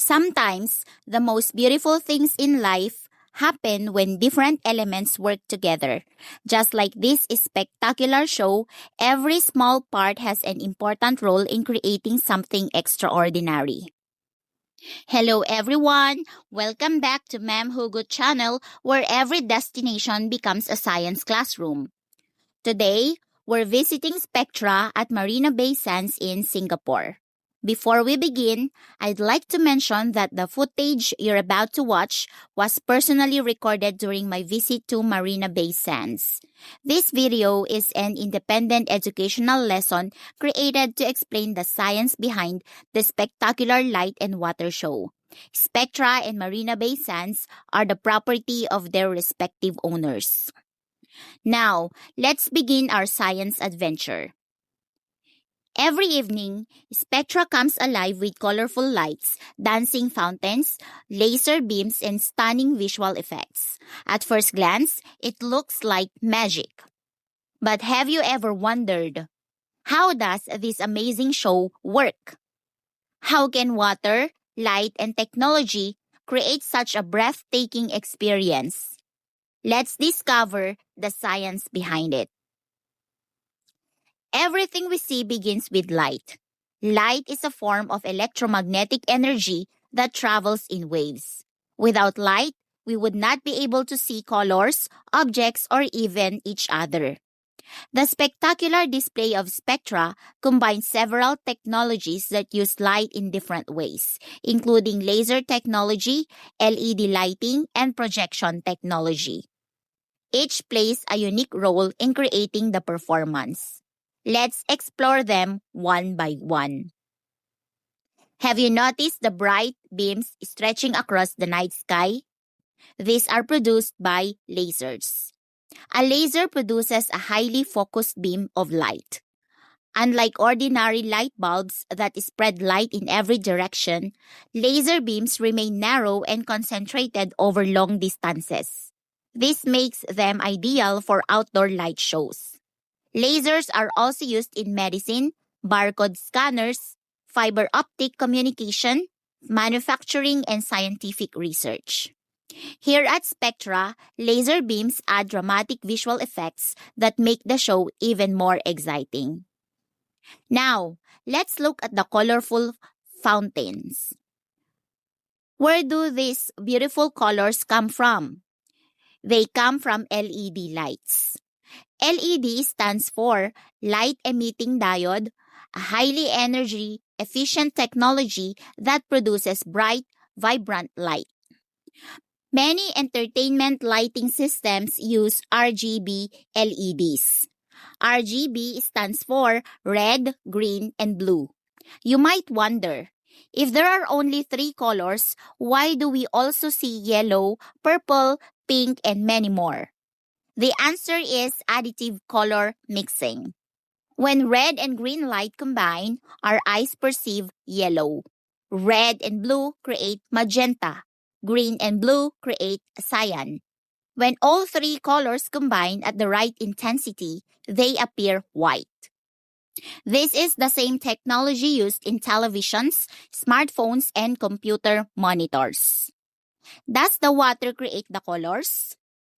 Sometimes, the most beautiful things in life happen when different elements work together. Just like this spectacular show, every small part has an important role in creating something extraordinary. Hello everyone! Welcome back to Ma'am Hugot channel, where every destination becomes a science classroom. Today, we're visiting SPECTRA at Marina Bay Sands in Singapore. Before we begin, I'd like to mention that the footage you're about to watch was personally recorded during my visit to Marina Bay Sands. This video is an independent educational lesson created to explain the science behind the spectacular light and water show. SPECTRA and Marina Bay Sands are the property of their respective owners. Now, let's begin our science adventure. Every evening, SPECTRA comes alive with colorful lights, dancing fountains, laser beams, and stunning visual effects. At first glance, it looks like magic. But have you ever wondered, how does this amazing show work? How can water, light, and technology create such a breathtaking experience? Let's discover the science behind it. Everything we see begins with light. Light is a form of electromagnetic energy that travels in waves. Without light, we would not be able to see colors, objects, or even each other. The spectacular display of SPECTRA combines several technologies that use light in different ways, including laser technology, LED lighting, and projection technology. Each plays a unique role in creating the performance. Let's explore them one by one. Have you noticed the bright beams stretching across the night sky? These are produced by lasers. A laser produces a highly focused beam of light. Unlike ordinary light bulbs that spread light in every direction, laser beams remain narrow and concentrated over long distances. This makes them ideal for outdoor light shows. Lasers are also used in medicine, barcode scanners, fiber optic communication, manufacturing, and scientific research. Here at SPECTRA, laser beams add dramatic visual effects that make the show even more exciting. Now, let's look at the colorful fountains. Where do these beautiful colors come from? They come from LED lights. LED stands for light-emitting diode, a highly energy-efficient technology that produces bright, vibrant light. Many entertainment lighting systems use RGB LEDs. RGB stands for red, green, and blue. You might wonder, if there are only 3 colors, why do we also see yellow, purple, pink, and many more? The answer is additive color mixing. When red and green light combine, our eyes perceive yellow. Red and blue create magenta. Green and blue create cyan. When all 3 colors combine at the right intensity, they appear white. This is the same technology used in televisions, smartphones, and computer monitors. Does the water create the colors?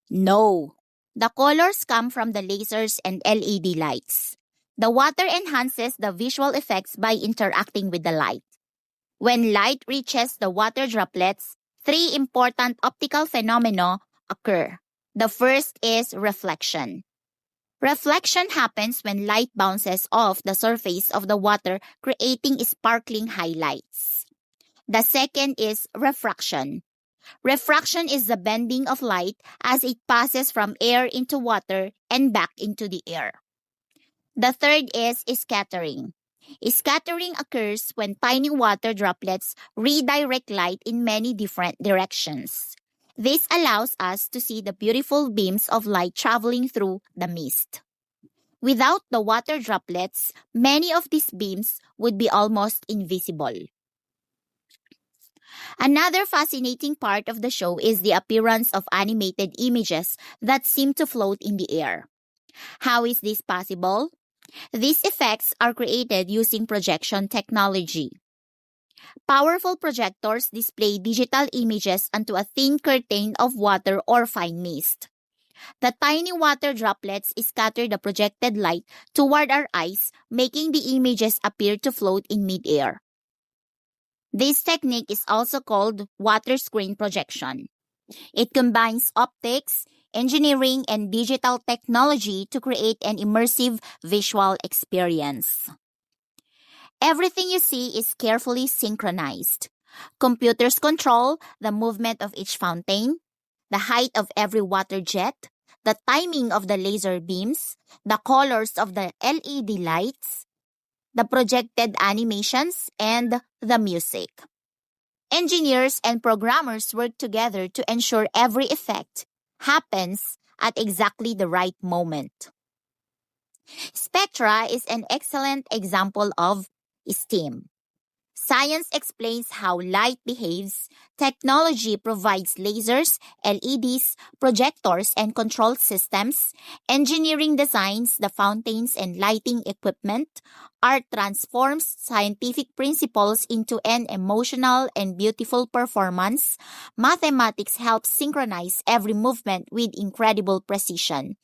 No. The colors come from the lasers and LED lights. The water enhances the visual effects by interacting with the light. When light reaches the water droplets, 3 important optical phenomena occur. The first is reflection. Reflection happens when light bounces off the surface of the water, creating sparkling highlights. The second is refraction. Refraction is the bending of light as it passes from air into water and back into the air. The third is scattering. Scattering occurs when tiny water droplets redirect light in many different directions. This allows us to see the beautiful beams of light traveling through the mist. Without the water droplets, many of these beams would be almost invisible. Another fascinating part of the show is the appearance of animated images that seem to float in the air. How is this possible? These effects are created using projection technology. Powerful projectors display digital images onto a thin curtain of water or fine mist. The tiny water droplets scatter the projected light toward our eyes, making the images appear to float in midair. This technique is also called water screen projection. It combines optics, engineering, and digital technology to create an immersive visual experience. Everything you see is carefully synchronized. Computers control the movement of each fountain, the height of every water jet, the timing of the laser beams, the colors of the LED lights, the projected animations, and the music. Engineers and programmers work together to ensure every effect happens at exactly the right moment. Spectra is an excellent example of STEAM. Science explains how light behaves, technology provides lasers, LEDs, projectors, and control systems, engineering designs the fountains and lighting equipment, art transforms scientific principles into an emotional and beautiful performance, mathematics helps synchronize every movement with incredible precision.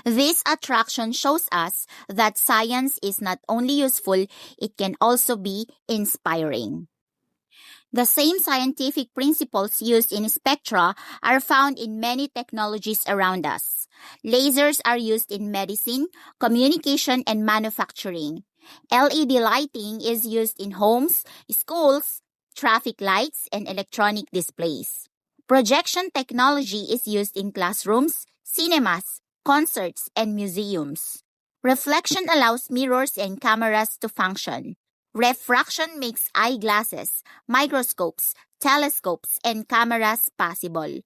This attraction shows us that science is not only useful, it can also be inspiring. The same scientific principles used in spectra are found in many technologies around us. Lasers are used in medicine, communication, and manufacturing. LED lighting is used in homes, schools, traffic lights, and electronic displays. Projection technology is used in classrooms, cinemas, concerts, and museums. Reflection allows mirrors and cameras to function. Refraction makes eyeglasses, microscopes, telescopes, and cameras possible.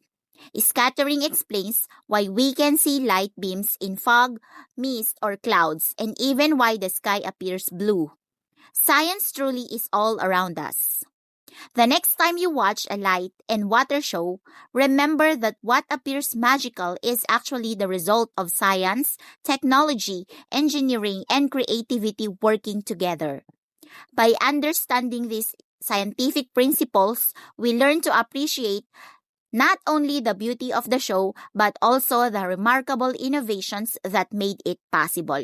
Scattering explains why we can see light beams in fog, mist, or clouds, and even why the sky appears blue. Science truly is all around us. The next time you watch a light and water show, remember that what appears magical is actually the result of science, technology, engineering, and creativity working together. By understanding these scientific principles, we learn to appreciate not only the beauty of the show, but also the remarkable innovations that made it possible.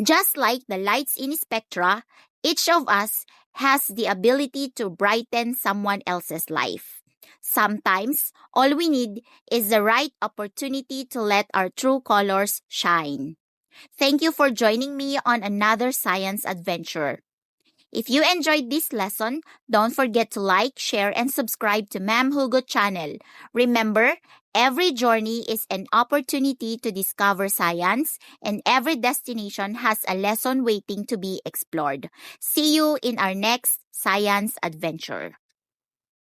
Just like the lights in Spectra, each of us has the ability to brighten someone else's life. Sometimes, all we need is the right opportunity to let our true colors shine. Thank you for joining me on another science adventure. If you enjoyed this lesson, don't forget to like, share, and subscribe to Ma'am Hugot channel. Remember, every journey is an opportunity to discover science, and every destination has a lesson waiting to be explored. See you in our next science adventure.